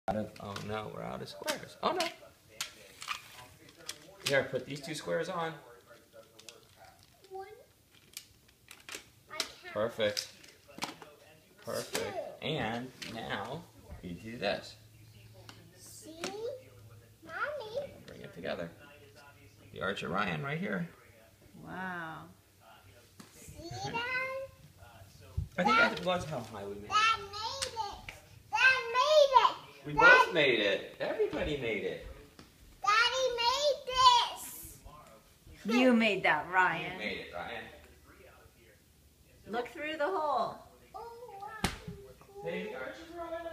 Oh no, we're out of squares. Oh no. Here, put these two squares on. Perfect. Perfect. And now you do this. See? Mommy? Bring it together. The Arch Orion right here. Wow. See that? I think that was how high we made it. Dad made it. Dad made it. We both made it. Everybody made it. Daddy made this. You made that, You Ryan. made it, Ryan. Look through the hole. Oh, wow. Hey, the Arch Orion.